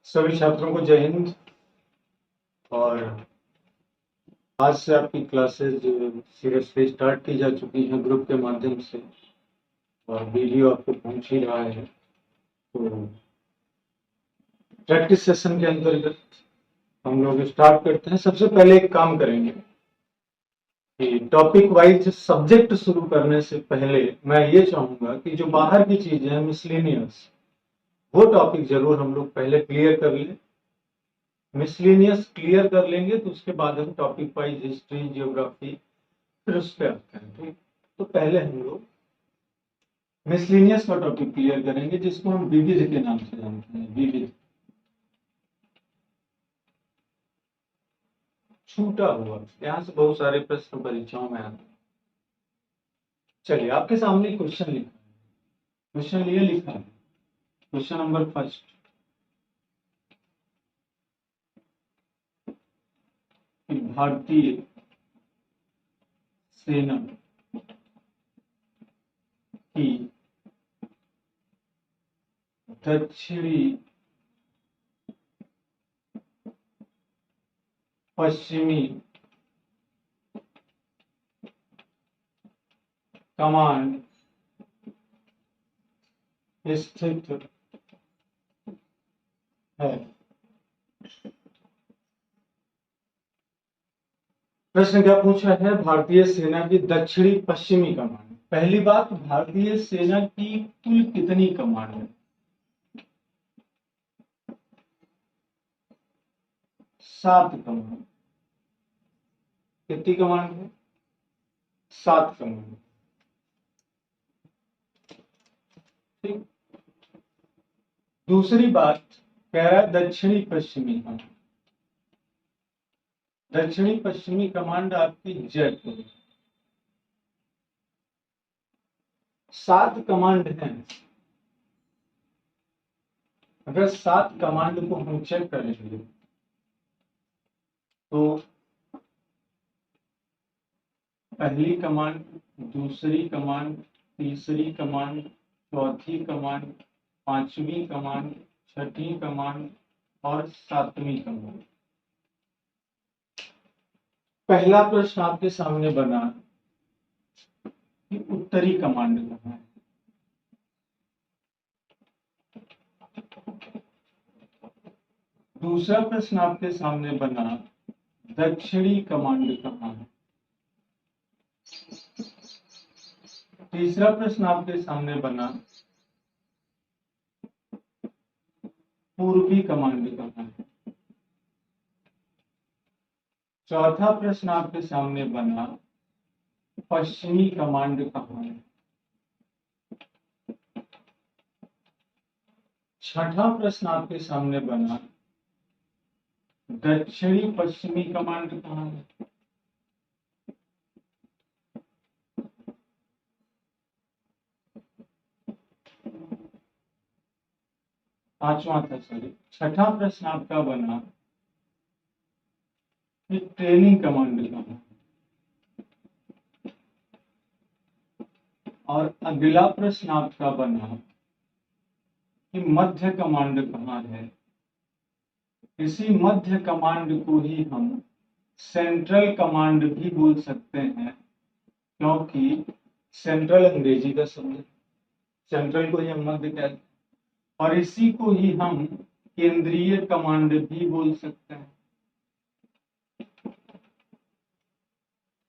सभी छात्रों को जय हिंद। और आज से आपकी क्लासेज सीरियसली स्टार्ट की जा चुकी हैं ग्रुप के माध्यम से, और वीडियो आपको पहुंच ही रहा है। तो प्रैक्टिस सेशन के अंतर्गत हम लोग स्टार्ट करते हैं। सबसे पहले एक काम करेंगे कि टॉपिक वाइज सब्जेक्ट शुरू करने से पहले मैं ये चाहूंगा कि जो बाहर की चीजें हैं मिसलेनियस, वो टॉपिक जरूर हम लोग पहले क्लियर कर लें। मिसलेनियस क्लियर कर लेंगे तो उसके बाद हम टॉपिक वाइज हिस्ट्री, जियोग्राफी, फिर उस पर आते हैं। ठीक, तो पहले हम लोग मिसलेनियस का टॉपिक क्लियर करेंगे, जिसको हम विविध के नाम से जानते हैं। विविध, छूटा हुआ। यहाँ से बहुत सारे प्रश्न परीक्षाओं में आते हैं। चलिए, आपके सामने क्वेश्चन लिखा है। क्वेश्चन ये लिखा है, क्वेश्चन नंबर फर्स्ट, कि भारतीय सेना की दक्षिणी पश्चिमी कमांड स्थित है। प्रश्न क्या पूछा है? भारतीय सेना की दक्षिणी पश्चिमी कमांड। पहली बात, भारतीय सेना की कुल कितनी कमांड है? 7 कमांड। कितनी कमांड है? 7 कमांड। ठीक। दूसरी बात कह रहा है दक्षिणी पश्चिमी कमांड। दक्षिणी पश्चिमी कमांड आपकी जयपुर। 7 कमांड हैं। अगर 7 कमांड को हम चेक करेंगे तो पहली कमांड, दूसरी कमांड, तीसरी कमांड, चौथी कमांड, पांचवी कमांड, छठी कमांड और 7वीं कमांड। पहला प्रश्न आपके सामने बना कि उत्तरी कमांड कहाँ है? दूसरा प्रश्न आपके सामने बना दक्षिणी कमांड कहाँ है? तीसरा प्रश्न आपके सामने बना पूर्वी कमांड कहाँ है? चौथा प्रश्न आपके सामने बना पश्चिमी कमांड कहाँ है? छठा प्रश्न आपके सामने बना दक्षिणी पश्चिमी कमांड कहाँ है? पांचवा था, सॉरी, छठा प्रश्न आपका बना कि ट्रेनिंग कमांड कहाँ है? और अगला प्रश्न आपका बना कि मध्य कमांड कहाँ है? इसी मध्य कमांड को ही हम सेंट्रल कमांड भी बोल सकते हैं, क्योंकि सेंट्रल अंग्रेजी का शब्द है। सेंट्रल को ही हम मध्य कहते हैं, और इसी को ही हम केंद्रीय कमांड भी बोल सकते हैं।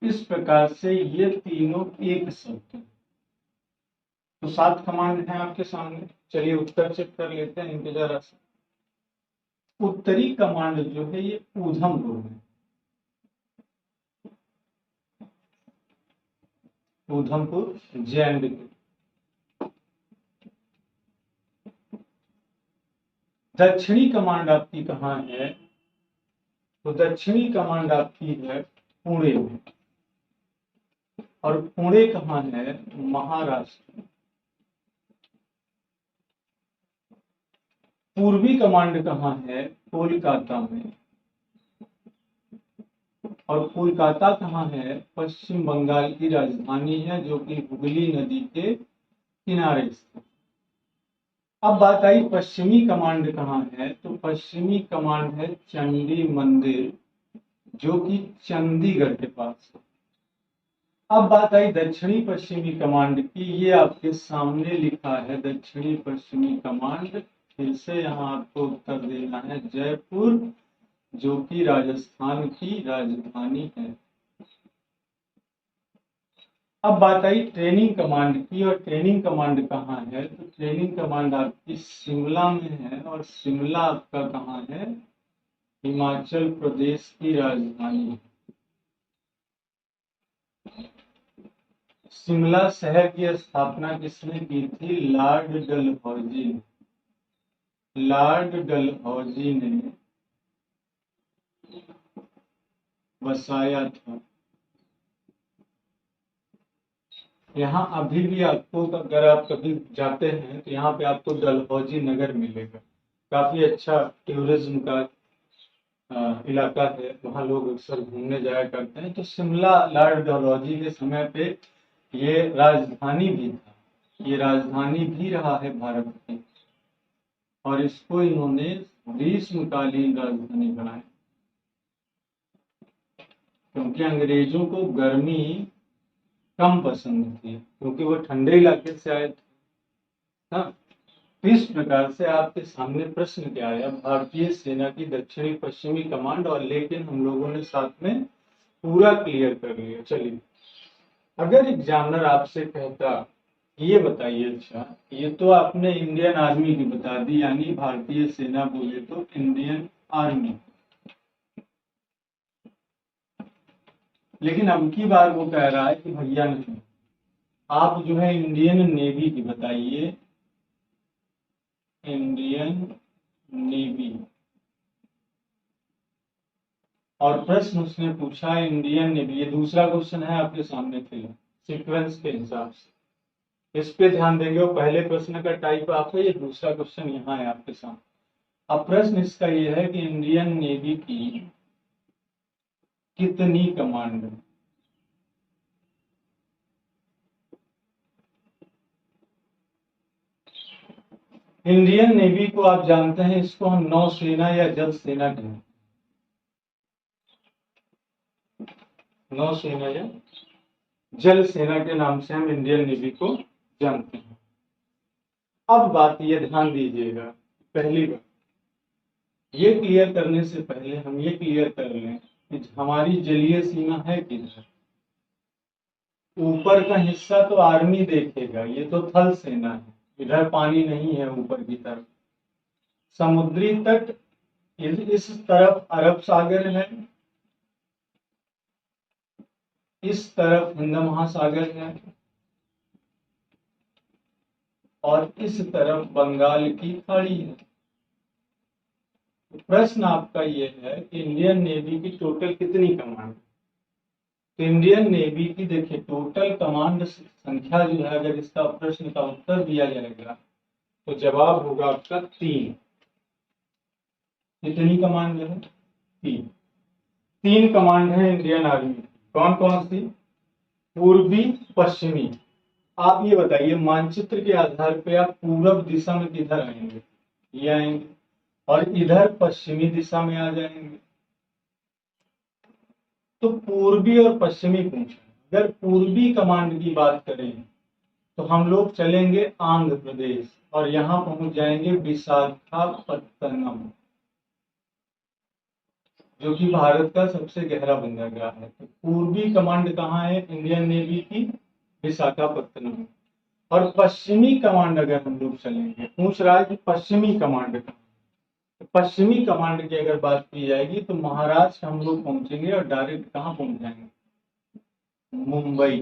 इस प्रकार से ये तीनों एक शब्द है। तो 7 कमांड है आपके सामने। चलिए उत्तर चेक कर लेते हैं इनके जरा से। उत्तरी कमांड जो है ये उधमपुर है। उधमपुर जे&के। दक्षिणी कमांड आपकी कहाँ है? तो दक्षिणी कमांड आपकी है पुणे में। और पुणे कहाँ है? महाराष्ट्र। पूर्वी कमांड कहाँ है? कोलकाता में। और कोलकाता कहाँ है? पश्चिम बंगाल की राजधानी है, जो कि हुगली नदी के किनारे स्थित। अब बात आई पश्चिमी कमांड कहाँ है, तो पश्चिमी कमांड है चंडी मंदिर, जो कि चंडीगढ़ के पास है। अब बात आई दक्षिणी पश्चिमी कमांड की, ये आपके सामने लिखा है दक्षिणी पश्चिमी कमांड। फिर से यहाँ आपको उत्तर देना है जयपुर, जो कि राजस्थान की राजधानी है। अब बात आई ट्रेनिंग कमांड की, और ट्रेनिंग कमांड कहाँ है, तो ट्रेनिंग कमांड आपकी शिमला में है, और शिमला आपका कहाँ है, हिमाचल प्रदेश की राजधानी है। शिमला शहर की स्थापना किसने की थी, लॉर्ड डलहौजी ने। लॉर्ड डलहौजी ने बसाया था। यहाँ अभी भी आपको, अगर आप कभी जाते हैं तो यहाँ पे आपको डलहौजी नगर मिलेगा। काफी अच्छा टूरिज्म का इलाका है, वहाँ लोग अक्सर घूमने जाया करते हैं। तो शिमला लॉर्ड डलहौजी के समय पे ये राजधानी भी था, ये राजधानी भी रहा है भारत की, और इसको इन्होंने ग्रीष्मकालीन राजधानी बनाया, क्योंकि अंग्रेजों को गर्मी कम पसंद थी, क्योंकि वो ठंडे इलाके से आए थे। हाँ, तो इस प्रकार से आपके सामने प्रश्न क्या आया, भारतीय सेना की दक्षिणी पश्चिमी कमांड, और लेकिन हम लोगों ने साथ में पूरा क्लियर कर लिया। चलिए, अगर एग्जामिनर आपसे कहता ये बताइए, अच्छा ये तो आपने इंडियन आर्मी की बता दी, यानी भारतीय सेना बोले तो इंडियन आर्मी, लेकिन अब की बार वो कह रहा है कि भैया नहीं, आप जो है इंडियन नेवी की बताइए, इंडियन नेवी। और प्रश्न उसने पूछा इंडियन नेवी, ये दूसरा क्वेश्चन है आपके सामने फिलहाल सीक्वेंस के हिसाब से, इस पे ध्यान देंगे। वो पहले प्रश्न का टाइप आप है, ये दूसरा क्वेश्चन यहाँ है आपके सामने। अब प्रश्न इसका ये है कि इंडियन नेवी की कितनी कमांड है। इंडियन नेवी को आप जानते हैं, इसको हम नौसेना या जल सेना कहते हैं, नौसेना या जल सेना के नाम से हम इंडियन नेवी को जानते हैं। अब बात ये ध्यान दीजिएगा, पहली बात ये क्लियर करने से पहले हम ये क्लियर कर लें कि हमारी जलीय सीमा है किधर। ऊपर का हिस्सा तो आर्मी देखेगा, ये तो थल सेना है, इधर पानी नहीं है ऊपर की तरफ। समुद्री तट इस तरफ अरब सागर है, इस तरफ हिंद महासागर है, और इस तरफ बंगाल की खाड़ी है। प्रश्न आपका यह है कि इंडियन नेवी की टोटल कितनी कमांड। तो इंडियन नेवी की देखिए टोटल कमांड संख्या जो है, अगर इसका प्रश्न का उत्तर दिया जाएगा तो जवाब होगा आपका 3। कितनी कमांड है, 3। 3 कमांड है इंडियन आर्मी। कौन कौन सी, पूर्वी पश्चिमी। आप ये बताइए मानचित्र के आधार पे आप पूरब दिशा में किधर आएंगे, ये आएंगे, और इधर पश्चिमी दिशा में आ जाएंगे। तो पूर्वी और पश्चिमी पूछा, अगर पूर्वी कमांड की बात करें तो हम लोग चलेंगे आंध्र प्रदेश, और यहाँ पहुंच जाएंगे विशाखापत्तनम, जो कि भारत का सबसे गहरा बंदरगाह है। तो पूर्वी कमांड कहाँ है इंडियन नेवी की, विशाखापत्तनम। और पश्चिमी कमांड अगर हम लोग चलेंगे, पूछ रहा है कि पश्चिमी कमांड कहाँ, तो पश्चिमी कमांड की अगर बात की जाएगी तो महाराष्ट्र हम लोग पहुंचेंगे, और डायरेक्ट कहाँ पहुंच जाएंगे, मुंबई।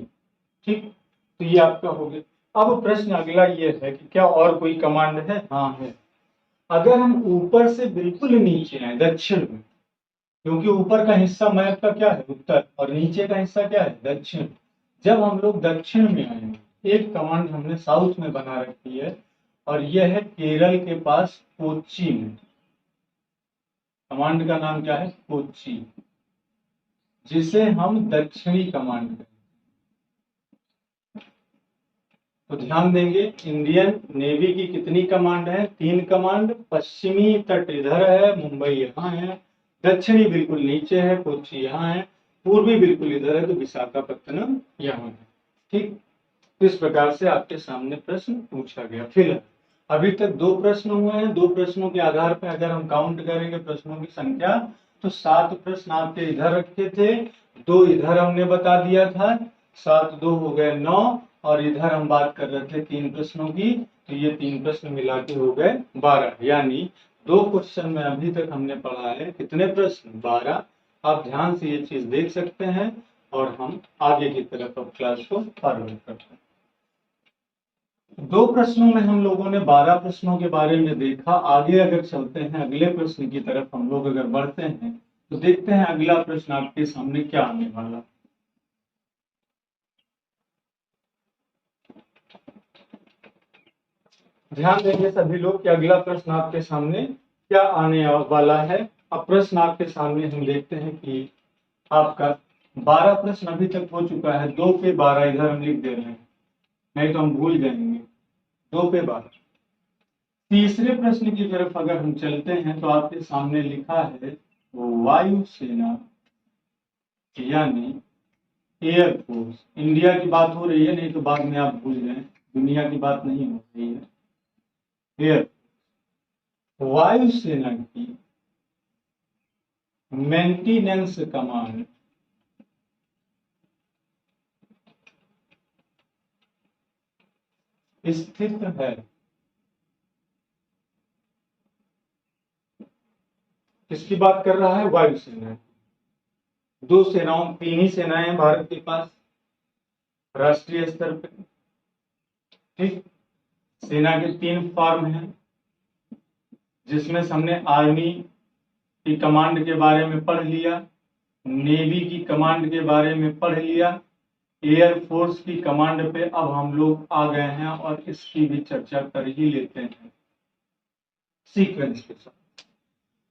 ठीक, तो ये आपका हो गया। अब प्रश्न अगला ये है कि क्या और कोई कमांड है, हाँ है। अगर हम ऊपर से बिल्कुल नीचे आए दक्षिण में, क्योंकि ऊपर का हिस्सा मैप का क्या है उत्तर, और नीचे का हिस्सा क्या है दक्षिण। जब हम लोग दक्षिण में आएंगे, एक कमांड हमने साउथ में बना रखी है, और यह है केरल के पास कोच्चि में। कमांड का नाम क्या है, कोच्चि, जिसे हम दक्षिणी कमांड कहते हैं। तो ध्यान देंगे, इंडियन नेवी की कितनी कमांड है? 3 कमांड। पश्चिमी तट इधर है, मुंबई यहाँ है, दक्षिणी बिल्कुल नीचे है, कोच्चि यहाँ है, पूर्वी बिल्कुल इधर है, तो विशाखापत्तनम यहाँ है। ठीक, इस प्रकार से आपके सामने प्रश्न पूछा गया। फिर अभी तक 2 प्रश्न हुए हैं। 2 प्रश्नों के आधार पर अगर हम काउंट करेंगे प्रश्नों की संख्या, तो 7 प्रश्न आपके इधर रखे थे, 2 इधर हमने बता दिया था, 7 2 हो गए 9, और इधर हम बात कर रहे थे 3 प्रश्नों की, तो ये 3 प्रश्न मिला के हो गए 12। यानी 2 क्वेश्चन में अभी तक हमने पढ़ा है कितने प्रश्न? 12। आप ध्यान से ये चीज देख सकते हैं, और हम आगे की तरफ अब क्लास को फॉरवर्ड करते हैं। 2 प्रश्नों में हम लोगों ने 12 प्रश्नों के बारे में देखा। आगे अगर चलते हैं, अगले प्रश्न की तरफ हम लोग अगर बढ़ते हैं, तो देखते हैं अगला प्रश्न आपके सामने क्या आने वाला। ध्यान देंगे सभी लोग कि अगला प्रश्न आपके सामने क्या आने वाला है। अब प्रश्न आपके सामने हम देखते हैं कि आपका 12 प्रश्न अभी तक हो चुका है, 2 पे 12 इधर हम लिख दे रहे हैं, नहीं तो हम भूल जाएंगे। 2 पे 12। तीसरे प्रश्न की तरफ अगर हम चलते हैं, तो आपके सामने लिखा है वायुसेना, यानी एयरफोर्स। इंडिया की बात हो रही है, नहीं तो बाद में आप भूल जाएं, दुनिया की बात नहीं हो रही है। एयर वायुसेना की मेंटेनेंस कमांड स्थित है, किसकी बात कर रहा है? वायुसेना। 2 सेनाओं, 3 ही सेनाएं हैं भारत के पास राष्ट्रीय स्तर पर। ठीक, सेना के 3 फॉर्म हैं, जिसमें से हमने आर्मी की कमांड के बारे में पढ़ लिया, नेवी की कमांड के बारे में पढ़ लिया, एयरफोर्स की कमांड पे अब हम लोग आ गए हैं, और इसकी भी चर्चा कर ही लेते हैं सीक्वेंस के साथ।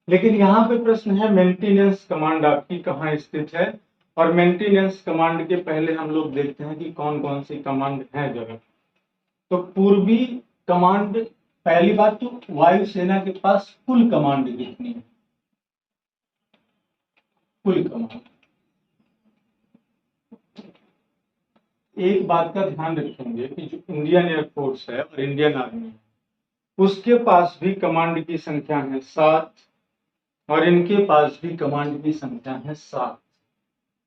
लेकिन यहाँ पे प्रश्न है, मेंटेनेंस कमांड आपकी कहाँ स्थित है? और मेंटेनेंस कमांड के पहले हम लोग देखते हैं कि कौन कौन सी कमांड है जगह। तो पूर्वी कमांड, पहली बात तो वायुसेना के पास कुल कमांड कितनी है? कुल कमांड, एक बात का ध्यान रखेंगे कि जो इंडियन एयरफोर्स है और इंडियन आर्मी है, उसके पास भी कमांड की संख्या है 7, और इनके पास भी कमांड की संख्या है 7।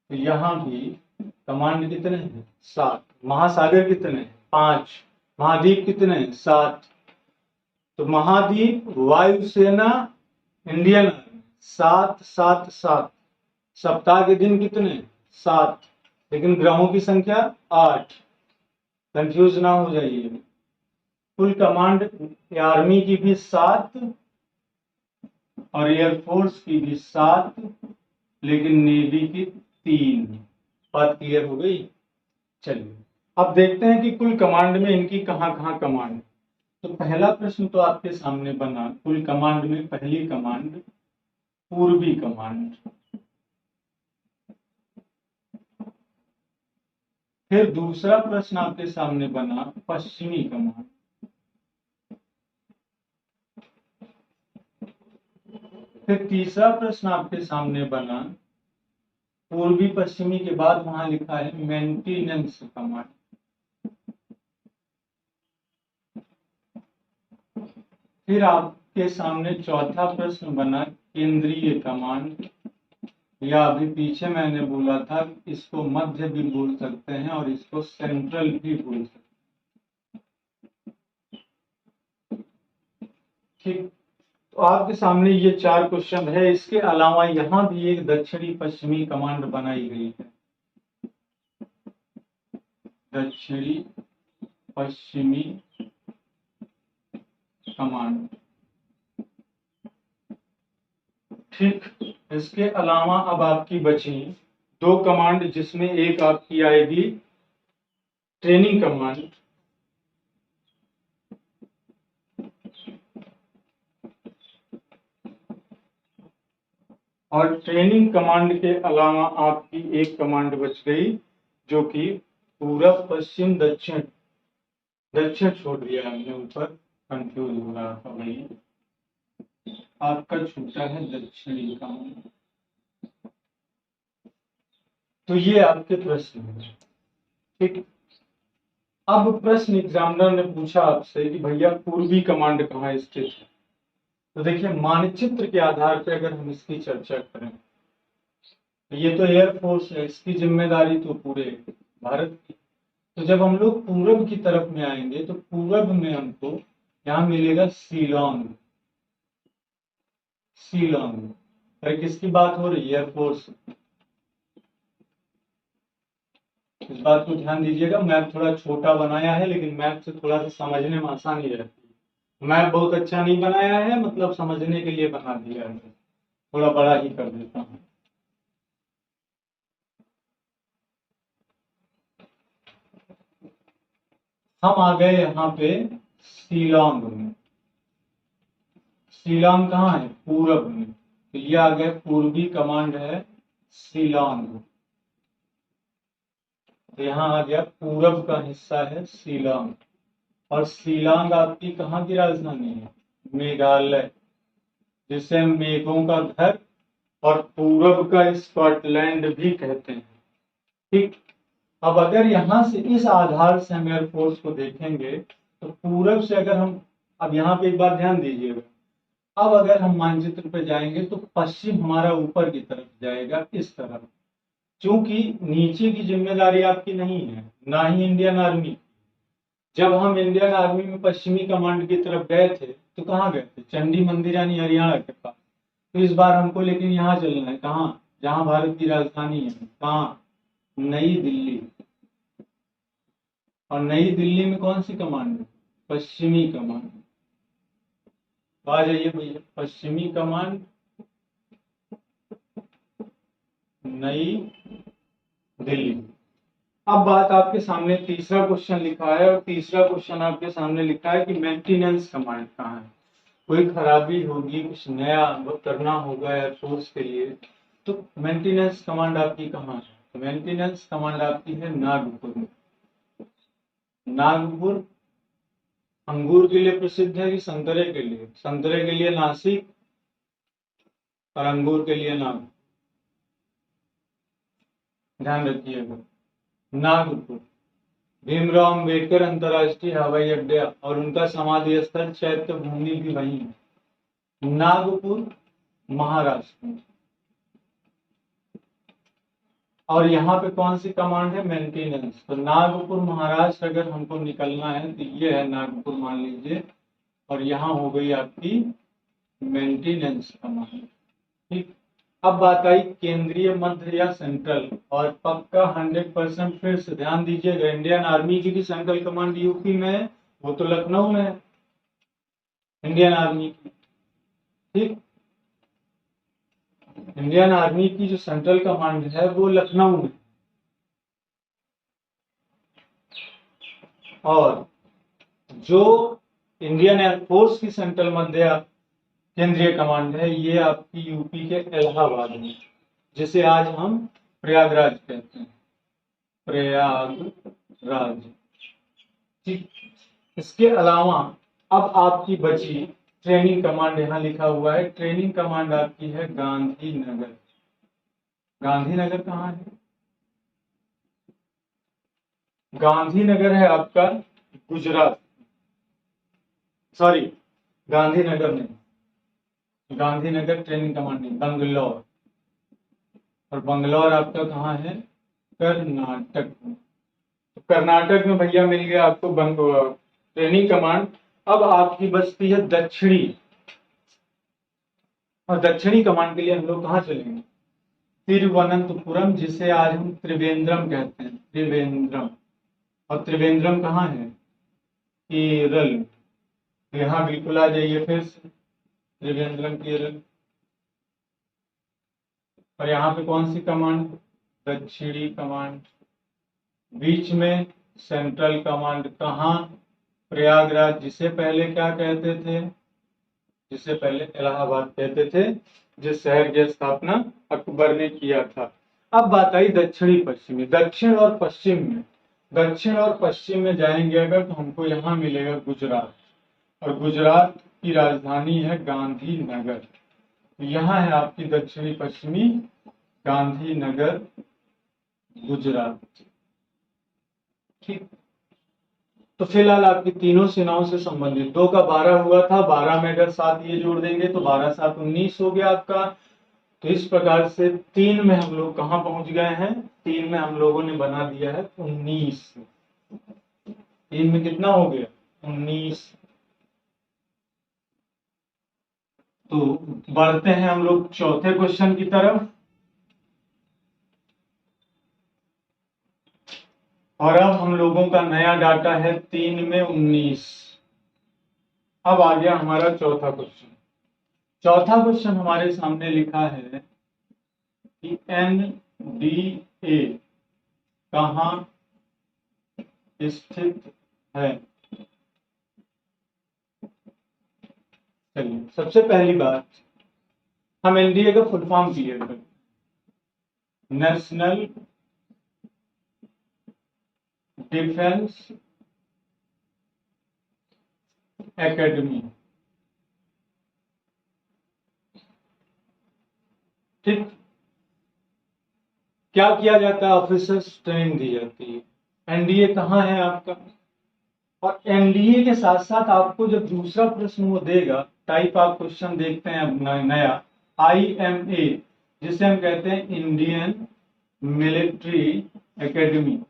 तो यहाँ भी कमांड कितने हैं? 7। महासागर कितने हैं? 5। महाद्वीप कितने हैं? 7। तो महाद्वीप, वायुसेना, इंडियन आर्मी, 7 7 7। सप्ताह के दिन कितने? 7। लेकिन ग्रहों की संख्या 8। कंफ्यूज ना हो जाइए। कुल कमांड आर्मी की भी 7 और एयरफोर्स की भी 7, लेकिन नेवी की 3। बात क्लियर हो गई? चलिए अब देखते हैं कि कुल कमांड में इनकी कहां कहां कमांड। तो पहला प्रश्न तो आपके सामने बना, कुल कमांड में पहली कमांड पूर्वी कमांड, फिर दूसरा प्रश्न आपके सामने बना पश्चिमी कमांड, फिर तीसरा प्रश्न आपके सामने बना पूर्वी पश्चिमी के बाद वहां लिखा है मेंटेनेंस कमांड। फिर आपके सामने चौथा प्रश्न बना केंद्रीय कमांड, या अभी पीछे मैंने बोला था इसको मध्य भी बोल सकते हैं और इसको सेंट्रल भी बोल सकते हैं। ठीक, तो आपके सामने ये 4 क्वेश्चन है। इसके अलावा यहाँ भी एक दक्षिणी पश्चिमी कमांड बनाई गई है, दक्षिणी पश्चिमी कमांड। ठीक, इसके अलावा अब आपकी बची 2 कमांड, जिसमें एक आपकी आएगी ट्रेनिंग कमांड, और ट्रेनिंग कमांड के अलावा आपकी एक कमांड बच गई, जो कि पूरब पश्चिम दक्षिण दक्षिण छोड़ दिया हमने, ऊपर कंफ्यूज हो रहा था भाई। आपका छूटा है दक्षिणी कमान। तो ये आपके प्रश्न है, ठीक। अब प्रश्न एग्जामिनर ने पूछा आपसे कि भैया पूर्वी कमांड कहाँ स्थित है। तो देखिए मानचित्र के आधार पर अगर हम इसकी चर्चा करें तो ये तो एयरफोर्स है, इसकी जिम्मेदारी तो पूरे भारत की। तो जब हम लोग पूरब की तरफ में आएंगे तो पूरब में हमको यहाँ मिलेगा शिलोंग। शिलोंग, अरे किसकी बात हो रही है? एयरफोर्स। इस बात को ध्यान दीजिएगा, मैप थोड़ा छोटा बनाया है लेकिन मैप से थोड़ा सा समझने में आसानी रहती है। मैप बहुत अच्छा नहीं बनाया है, मतलब समझने के लिए बना दिया है, थोड़ा बड़ा ही कर देता हूँ। हम आ गए यहाँ पे शिलोंग में। शिलोंग कहाँ है? पूरब में। तो ये आ गया पूर्वी कमांड है शिलोंग। तो यहाँ आ गया पूरब का हिस्सा है शिलोंग। और शिलोंग आपकी कहाँ की राजधानी है? मेघालय, जिसे हम मेघों का घर और पूरब का स्कॉटलैंड भी कहते हैं, ठीक। अब अगर यहाँ से इस आधार से हम एयरफोर्स को देखेंगे तो पूरब से अगर हम, अब यहाँ पे एक बात ध्यान दीजिएगा, अब अगर हम मानचित्र पे जाएंगे तो पश्चिम हमारा ऊपर की तरफ जाएगा इस तरफ, क्योंकि नीचे की जिम्मेदारी आपकी नहीं है, ना ही इंडियन आर्मी। जब हम इंडियन आर्मी में पश्चिमी कमांड की तरफ गए थे तो कहाँ गए थे? चंडी मंदिर यानी हरियाणा के पास। तो इस बार हमको लेकिन यहाँ चलना है, कहाँ? जहाँ भारत की राजधानी है, कहाँ? नई दिल्ली। और नई दिल्ली में कौन सी कमांड है? पश्चिमी कमांड। तो आ जाइए भैया, पश्चिमी कमांड, नई दिल्ली। अब बात आपके सामने तीसरा क्वेश्चन लिखा है, और तीसरा क्वेश्चन आपके सामने लिखा है कि मेंटेनेंस कमांड कहाँ है। कोई खराबी होगी, कुछ नया करना होगा एयरफोर्स के लिए, तो मेंटेनेंस कमांड आपकी कहाँ है? तो मेंटेनेंस कमांड आपकी है नागपुर में। नागपुर अंगूर के लिए प्रसिद्ध है कि संतरे के लिए? संतरे के लिए नासिक और अंगूर के लिए नागपुर, ध्यान रखिएगा। नागपुर भीमराव अंबेडकर अंतर्राष्ट्रीय हवाई अड्डा और उनका समाधि स्थल चैत्य भूमि भी वही है, नागपुर महाराष्ट्र में। और यहाँ पे कौन सी कमांड है? मेंटेनेंस। तो नागपुर महाराष्ट्र अगर हमको निकलना है तो ये है नागपुर मान लीजिए, और यहाँ हो गई आपकी मेंटेनेंस कमांड, ठीक। अब बात आई केंद्रीय, मध्य या सेंट्रल, और पक्का 100% फिर से ध्यान दीजिएगा, इंडियन आर्मी की भी सेंट्रल कमांड यूपी में है, वो तो लखनऊ में है इंडियन आर्मी की, ठीक। इंडियन आर्मी की जो सेंट्रल कमांड है वो लखनऊ में, और जो इंडियन एयरफोर्स की सेंट्रल मध्य केंद्रीय कमांड है ये आपकी यूपी के इलाहाबाद में, जिसे आज हम प्रयागराज कहते हैं, प्रयागराज, ठीक। इसके अलावा अब आपकी बची ट्रेनिंग कमांड, यहाँ लिखा हुआ है ट्रेनिंग कमांड आपकी है गांधीनगर। गांधीनगर कहाँ है? गांधीनगर है आपका गुजरात, सॉरी गांधीनगर नहीं, गांधीनगर ट्रेनिंग कमांड नहीं, बंगलौर। और बंगलौर आपका कहाँ है? कर्नाटक में। तो कर्नाटक में भैया मिल गया आपको ट्रेनिंग कमांड। अब आपकी बचती है दक्षिणी, और दक्षिणी कमांड के लिए हम लोग कहाँ चलेंगे? तिरुवनंतपुरम, जिसे आज हम त्रिवेंद्रम कहते हैं, त्रिवेंद्रम। और त्रिवेंद्रम कहाँ है? केरल। तो यहाँ बिल्कुल आ जाइए फिर से, त्रिवेंद्रम केरल। और यहाँ पे कौन सी कमांड? दक्षिणी कमांड। बीच में सेंट्रल कमांड कहाँ? प्रयागराज, जिसे पहले क्या कहते थे? जिसे पहले इलाहाबाद कहते थे, जिस शहर की स्थापना अकबर ने किया था। अब बात आई दक्षिणी पश्चिमी, दक्षिण और पश्चिम में दक्षिण और पश्चिम में जाएंगे अगर तो हमको यहाँ मिलेगा गुजरात, और गुजरात की राजधानी है गांधीनगर। यहाँ है आपकी दक्षिणी पश्चिमी गांधीनगर गुजरात। ठीक, तो फिलहाल आपकी तीनों सेनाओं से संबंधित 2 का 12 हुआ था, 12 में अगर 7 ये जोड़ देंगे तो 12 7 19 हो गया आपका। तो इस प्रकार से 3 में हम लोग कहाँ पहुंच गए हैं, 3 में हम लोगों ने बना दिया है 19। 3 में कितना हो गया, 19। तो बढ़ते हैं हम लोग चौथे क्वेश्चन की तरफ। और अब हम लोगों का नया डाटा है 3 में 19। अब आ गया हमारा चौथा क्वेश्चन। चौथा क्वेश्चन हमारे सामने लिखा है कि एनडीए कहाँ स्थित है। चलिए, सबसे पहली बात हम एनडीए का फुल फॉर्म क्लियर करें। National defence academy. ठीक, क्या किया जाता है, ऑफिसर्स ट्रेनिंग दी जाती है। एनडीए कहाँ है आपका, और एनडीए के साथ साथ आपको जब दूसरा प्रश्न वो देगा, टाइप आप क्वेश्चन देखते हैं अब नया, आईएमए, जिसे हम कहते हैं इंडियन मिलिट्री एकेडमी।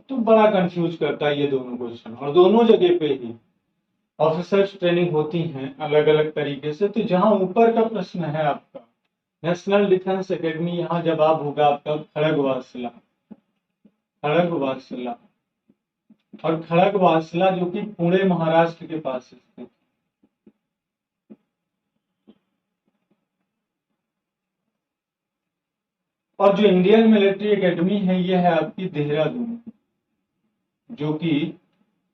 तो बड़ा कंफ्यूज करता है ये दोनों क्वेश्चन, और दोनों जगह पे ही ऑफिसर्स ट्रेनिंग होती हैं अलग अलग तरीके से। तो जहां ऊपर का प्रश्न है आपका नेशनल डिफेंस एकेडमी, यहाँ जवाब होगा आपका खड़गवासला। खड़गवासला, और खड़गवासला जो कि पुणे महाराष्ट्र के पास स्थित। और जो इंडियन मिलिट्री एकेडमी है ये है आपकी देहरादून, जो कि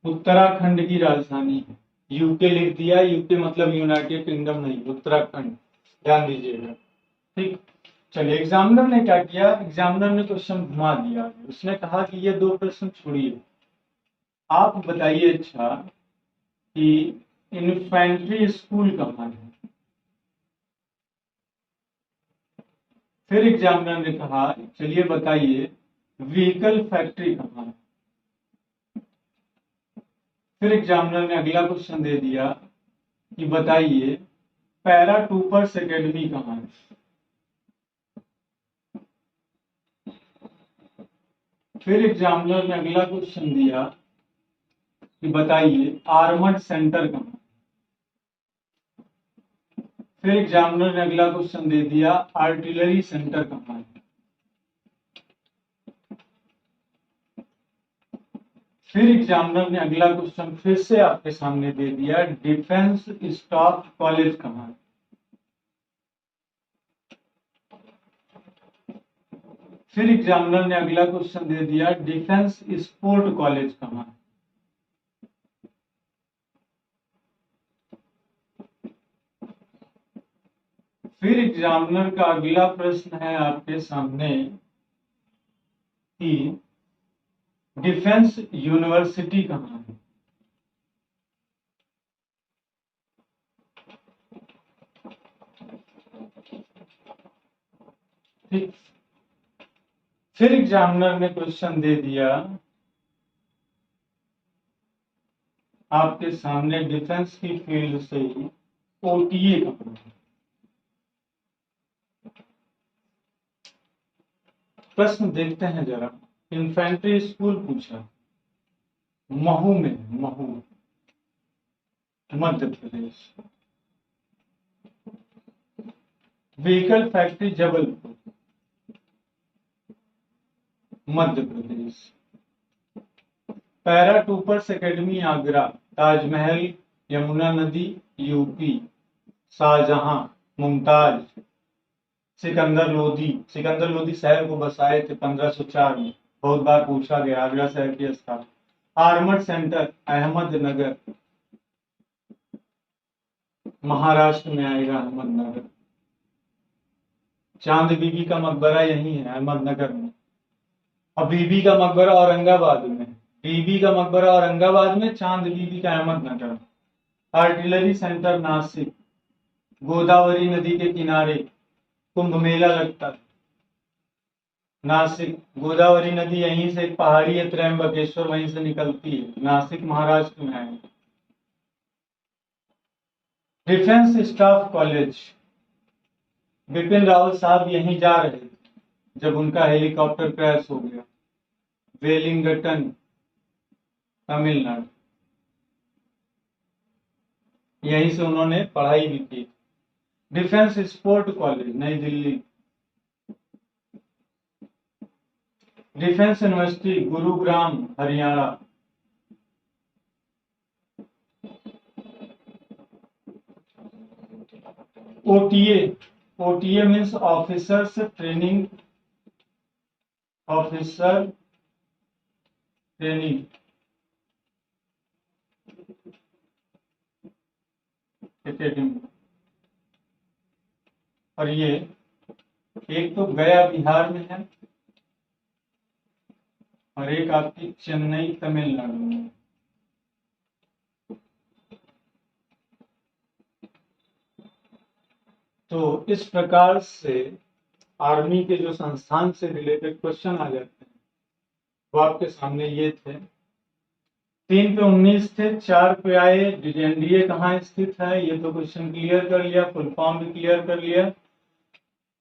उत्तराखंड की राजधानी है। यूके लिख दिया, यूके मतलब यूनाइटेड किंगडम नहीं, उत्तराखंड, ध्यान दीजिएगा। ठीक, चलिए, एग्जामिनर ने क्या किया, एग्जामिनर ने क्वेश्चन घुमा दिया। उसने कहा कि ये 2 प्रश्न छोड़िए, आप बताइए अच्छा कि इन्फेंट्री स्कूल कहाँ है। फिर एग्जामिनर ने कहा चलिए बताइए व्हीकल फैक्ट्री कहाँ है। फिर एग्जामिनर ने अगला क्वेश्चन दे दिया कि बताइए पैरा ट्रूपर्स एकेडमी कहाँ है। फिर एग्जामिनर ने अगला क्वेश्चन दिया कि बताइए आर्मर्ड सेंटर कहाँ है। फिर एग्जामिनर ने अगला क्वेश्चन दे दिया आर्टिलरी सेंटर कहाँ है। फिर एग्जामिनर ने अगला क्वेश्चन फिर से आपके सामने दे दिया डिफेंस स्टाफ कॉलेज कहाँ है। फिर एग्जामिनर ने अगला क्वेश्चन दे दिया डिफेंस स्पोर्ट कॉलेज कहाँ है। फिर एग्जामिनर का अगला प्रश्न है आपके सामने कि डिफेंस यूनिवर्सिटी कहाँ है। ठीक, फिर एग्जामिनर ने क्वेश्चन दे दिया आपके सामने डिफेंस की फील्ड से ही ओटीए कहाँ है। प्रश्न देखते हैं जरा। इन्फेंट्री स्कूल पूछा, महू में, Mhow Madhya Pradesh. Vehicle factory Jabalpur Madhya Pradesh. Paratroopers academy Agra, Taj Mahal, Yamuna नदी यूपी, शाहजहां, मुमताज, सिकंदर लोधी। सिकंदर लोधी शहर को बसाए थे 1504 में, बहुत बार पूछा गया, आगरा शहर की स्थापना। आर्मर्ड सेंटर अहमदनगर, महाराष्ट्र में आएगा अहमदनगर। चांद बीबी का मकबरा यही है अहमदनगर में। और बीबी का मकबरा औरंगाबाद में, बीबी का मकबरा औरंगाबाद में, चांद बीबी का अहमदनगर। आर्टिलरी सेंटर नासिक, गोदावरी नदी के किनारे कुंभ मेला लगता है। नासिक, गोदावरी नदी यहीं से एक पहाड़ी है त्र्यंबकेश्वर, वहीं से निकलती है, नासिक महाराष्ट्र में है। Defence staff college, Bipin Rawat साहब यहीं जा रहे थे जब उनका हेलीकॉप्टर क्रैश हो गया, वेलिंगटन तमिलनाडु। यहीं से उन्होंने पढ़ाई भी की। डिफेंस स्पोर्ट कॉलेज नई Delhi. Defence university Gurugram Haryana. OTA, OTA means officers training, officer training academy. और ये एक तो गया बिहार में है और एक आपकी चेन्नई तमिलनाडु में। तो इस प्रकार से आर्मी के जो संस्थान से रिलेटेड क्वेश्चन आ जाते हैं वो आपके सामने ये थे। 3 पे 19 थे, 4 पे आए एनडीए कहाँ स्थित है, ये तो क्वेश्चन क्लियर कर लिया, फुल फॉर्म भी क्लियर कर लिया।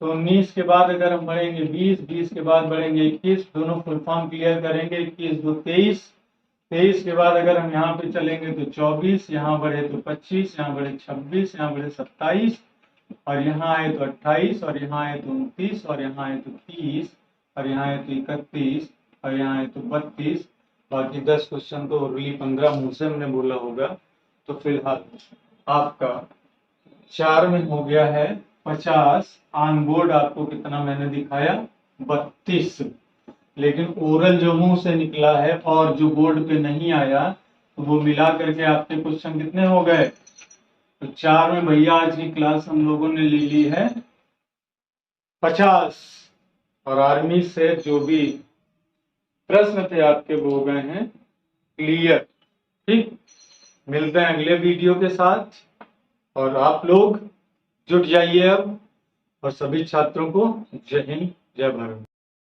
तो 19 के बाद अगर हम बढ़ेंगे 20, 20 के बाद बढ़ेंगे 21, दोनों फुल फॉर्म क्लियर करेंगे। 21 2 23, 23 के बाद अगर हम यहाँ पे चलेंगे तो 24, यहाँ बढ़े तो 25, यहाँ बढ़े 26, यहाँ बढ़े 27, और यहाँ आए तो 28, और यहाँ आए तो 29, और यहाँ आए तो 30, और यहाँ आए तो 31, और यहाँ आए तो 32। बाकी 10 क्वेश्चन तो ओरली 15 मुंह से हमने बोला होगा। तो फिलहाल आपका 4 में हो गया है 50। ऑन बोर्ड आपको कितना मैंने दिखाया 32, लेकिन ओरल जो मुंह से निकला है और जो बोर्ड पे नहीं आया तो वो मिला करके आपके क्वेश्चन कितने हो गए। तो 4 में भैया आज की क्लास हम लोगों ने ले ली है 50, और आर्मी से जो भी प्रश्न थे आपके वो हो गए हैं क्लियर। ठीक, मिलते हैं अगले वीडियो के साथ, और आप लोग जुट जाइए अब, और सभी छात्रों को जय हिंद जय भारत।